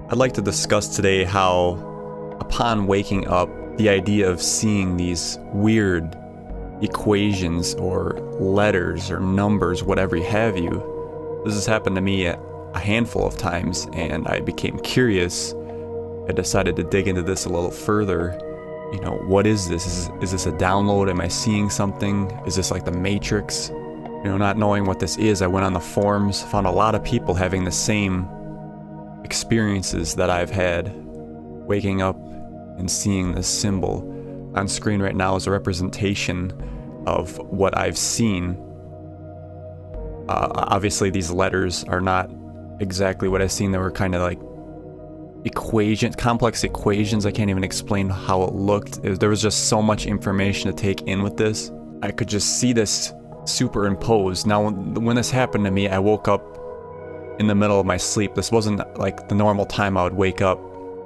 I'd like to discuss today how, upon waking up, the idea of seeing these weird equations or letters or numbers, whatever have you, this has happened to me a handful of times, and I became curious. I decided to dig into this a little further. You know, what is this? Is this a download? Am I seeing something? Is this like the Matrix? You know, not knowing what this is, I went on the forums, found a lot of people having the same experiences that I've had. Waking up and seeing this symbol on screen right now is a representation of what I've seen. Obviously these letters are not exactly what I've seen. They were kind of like complex equations. I can't even explain how it looked. There was just so much information to take in with this. I could just see this superimposed. Now when this happened to me, I woke up in the middle of my sleep. This wasn't like the normal time I would wake up,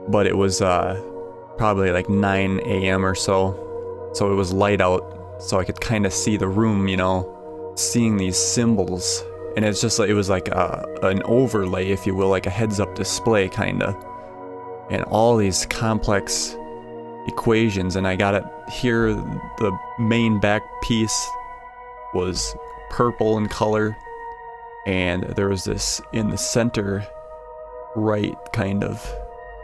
but it was probably like 9 a.m. or so. So it was light out, so I could kind of see the room, you know, seeing these symbols. And it's just like, it was like an overlay, if you will, like a heads-up display kind of. And all these complex equations, and I got it here. The main back piece was purple in color, and there was this in the center right, kind of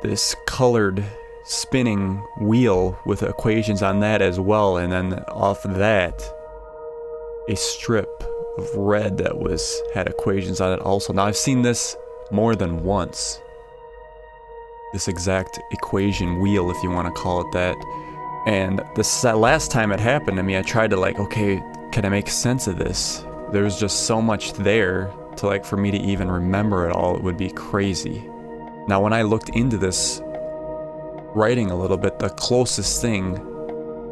this colored spinning wheel with equations on that as well, and then off of that a strip of red that had equations on it also. Now I've seen this more than once, this exact equation wheel, if you want to call it that. And that last time it happened to me, I tried to okay, can I make sense of this? There's just so much there to for me to even remember it all. It would be crazy. Now when I looked into this writing a little bit, the closest thing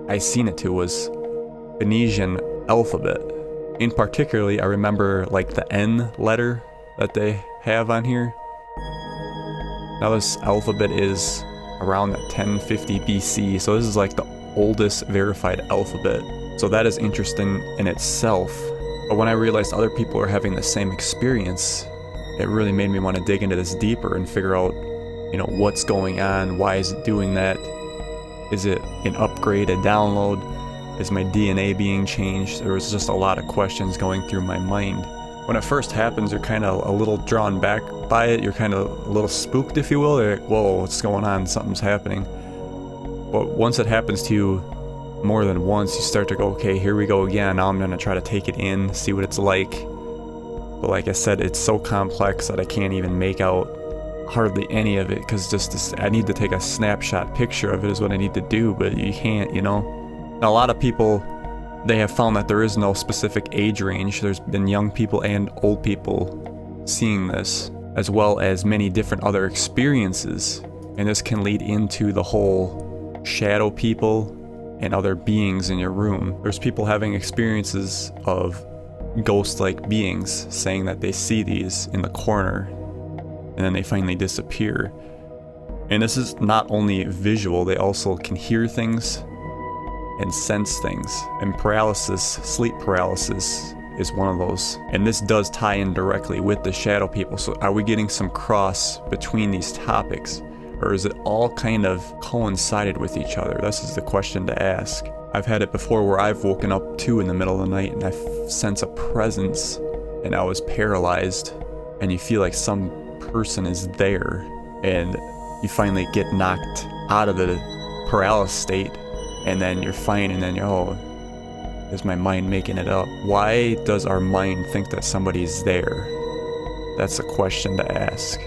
I seen it to was Phoenician alphabet. In particularly, I remember the N letter that they have on here. Now this alphabet is around 1050 BC, so this is the oldest verified alphabet. So that is interesting in itself. But when I realized other people are having the same experience, it really made me want to dig into this deeper and figure out, what's going on, why is it doing that? Is it an upgrade, a download? Is my DNA being changed? There was just a lot of questions going through my mind. When it first happens, you're kind of a little drawn back by it. You're kind of a little spooked, if you will. You're like, whoa, what's going on? Something's happening. But once it happens to you more than once, you start to go, okay, here we go again. Now I'm going to try to take it in, see what it's like. But like I said, it's so complex that I can't even make out hardly any of it, because I need to take a snapshot picture of it is what I need to do, but you can't, Now, a lot of people, they have found that there is no specific age range. There's been young people and old people seeing this, as well as many different other experiences. And this can lead into the whole shadow people and other beings in your room. There's people having experiences of ghost-like beings saying that they see these in the corner and then they finally disappear. And this is not only visual, they also can hear things and sense things. And paralysis, sleep paralysis, is one of those. And this does tie in directly with the shadow people. So are we getting some cross between these topics? Or is it all kind of coincided with each other? This is the question to ask. I've had it before where I've woken up too in the middle of the night and I sense a presence and I was paralyzed, and you feel like some person is there, and you finally get knocked out of the paralysis state, and then you're fine, and then is my mind making it up? Why does our mind think that somebody's there? That's a question to ask.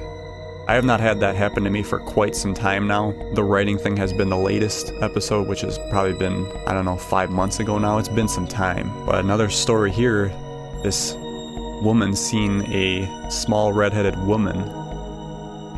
I have not had that happen to me for quite some time now. The writing thing has been the latest episode, which has probably been, 5 months ago now. It's been some time. But another story here, this woman seen a small redheaded woman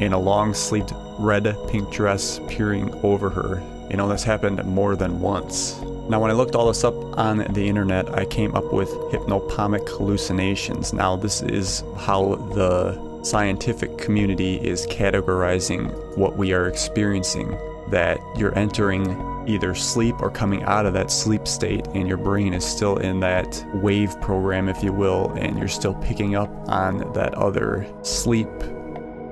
in a long-sleeved red-pink dress peering over her. This happened more than once. Now, when I looked all this up on the internet, I came up with Hypnopompic Hallucinations. Now, this is how the scientific community is categorizing what we are experiencing, that you're entering either sleep or coming out of that sleep state, and your brain is still in that wave program, if you will, and you're still picking up on that other sleep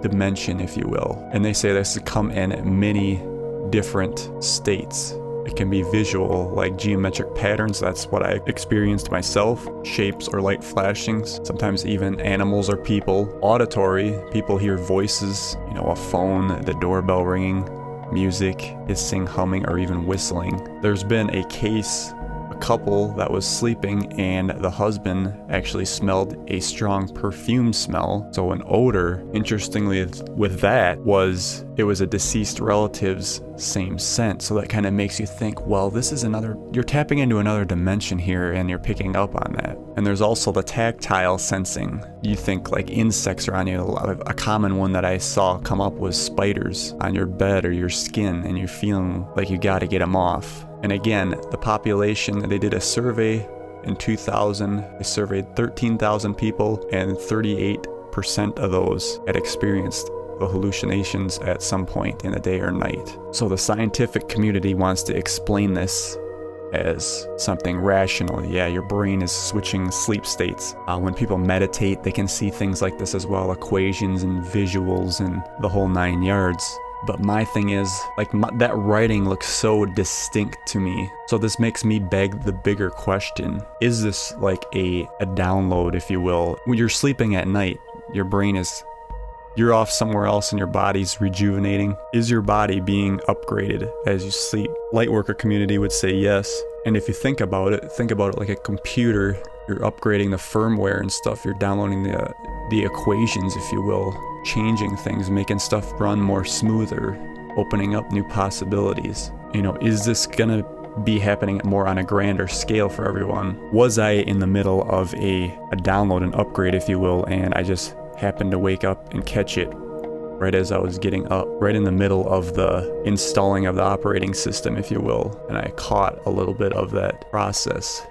dimension, if you will. And they say this to come in many different states. It can be visual, like geometric patterns. That's what I experienced myself. Shapes or light flashings. Sometimes even animals or people. Auditory, people hear voices, a phone, the doorbell ringing, music, hissing, humming, or even whistling. There's been a case, a couple that was sleeping, and the husband actually smelled a strong perfume smell. So an odor, interestingly with that, was a deceased relative's same scent. So that kind of makes you think, well, this is you're tapping into another dimension here, and you're picking up on that. And there's also the tactile sensing. You think like insects are on you. A common one that I saw come up was spiders on your bed or your skin, and you're feeling like you got to get them off. And again, the population, they did a survey in 2000. They surveyed 13,000 people, and 38% of those had experienced the hallucinations at some point in the day or night. So the scientific community wants to explain this as something rational. Yeah, your brain is switching sleep states. When people meditate, they can see things like this as well, equations and visuals and the whole 9 yards. But my thing is, that writing looks so distinct to me. So this makes me beg the bigger question. Is this like a download, if you will? When you're sleeping at night, your brain is, you're off somewhere else and your body's rejuvenating. Is your body being upgraded as you sleep? Lightworker community would say yes. And if you think about it like a computer. You're upgrading the firmware and stuff. You're downloading the equations, if you will, changing things, making stuff run more smoother, opening up new possibilities. Is this gonna be happening more on a grander scale for everyone? Was I in the middle of a download, an upgrade, if you will, and I just happened to wake up and catch it right as I was getting up, right in the middle of the installing of the operating system, if you will, and I caught a little bit of that process?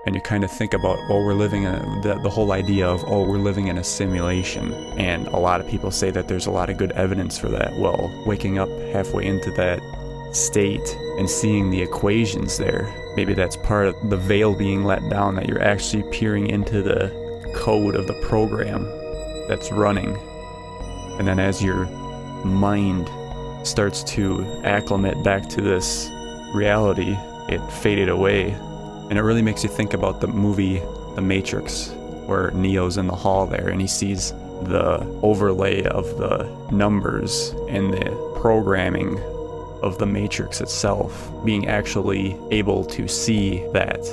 And you kind of think about, we're living in the whole idea of, we're living in a simulation. And a lot of people say that there's a lot of good evidence for that. Well, waking up halfway into that state and seeing the equations there, maybe that's part of the veil being let down, that you're actually peering into the code of the program that's running. And then as your mind starts to acclimate back to this reality, it faded away. And it really makes you think about the movie The Matrix, where Neo's in the hall there and he sees the overlay of the numbers and the programming of the Matrix itself, being actually able to see that.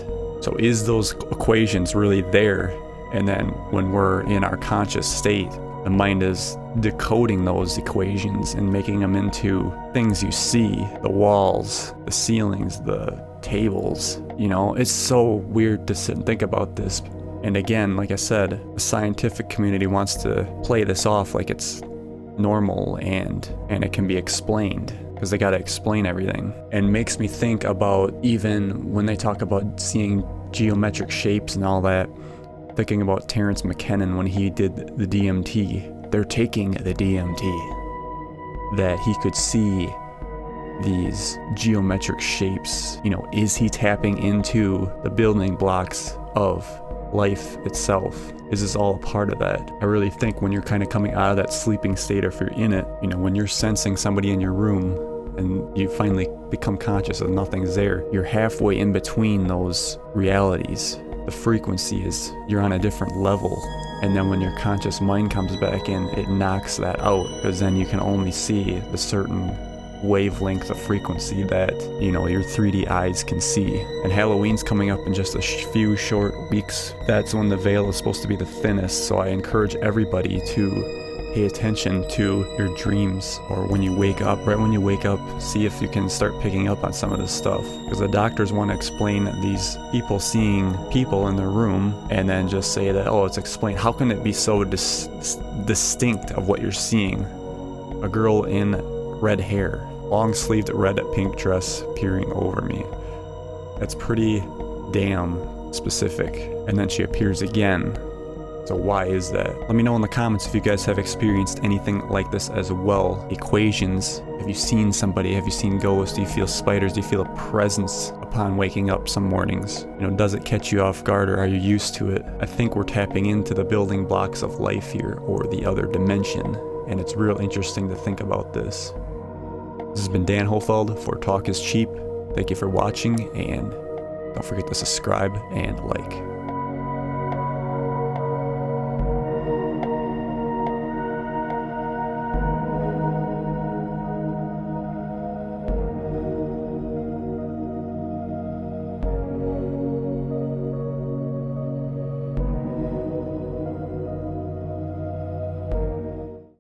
So is those equations really there? And then when we're in our conscious state, the mind is decoding those equations and making them into things you see, the walls, the ceilings, the tables. It's so weird to sit and think about this. And again, like I said, the scientific community wants to play this off like it's normal and it can be explained, because they got to explain everything. And makes me think about, even when they talk about seeing geometric shapes and all that, thinking about Terrence McKinnon when he did the DMT. They're taking the DMT, that he could see these geometric shapes. Is he tapping into the building blocks of life itself? Is this all a part of that? I really think when you're kind of coming out of that sleeping state, or if you're in it, when you're sensing somebody in your room and you finally become conscious of nothing's there, you're halfway in between those realities. The frequency is, you're on a different level. And then when your conscious mind comes back in, it knocks that out, because then you can only see the certain wavelength of frequency that, your 3D eyes can see. And Halloween's coming up in just a few short weeks. That's when the veil is supposed to be the thinnest. So I encourage everybody to pay attention to your dreams, or when you wake up, right when you wake up, see if you can start picking up on some of this stuff. Because the doctors want to explain these people seeing people in their room and then just say that, it's explained. How can it be so distinct of what you're seeing? A girl in red hair, long-sleeved red pink dress peering over me. That's pretty damn specific. And then she appears again. So why is that? Let me know in the comments if you guys have experienced anything like this as well. Equations. Have you seen somebody? Have you seen ghosts? Do you feel spiders? Do you feel a presence upon waking up some mornings? Does it catch you off guard, or are you used to it? I think we're tapping into the building blocks of life here, or the other dimension. and it's real interesting to think about this. This has been Dan Hofeld for Talk is Cheap. Thank you for watching, and don't forget to subscribe and like.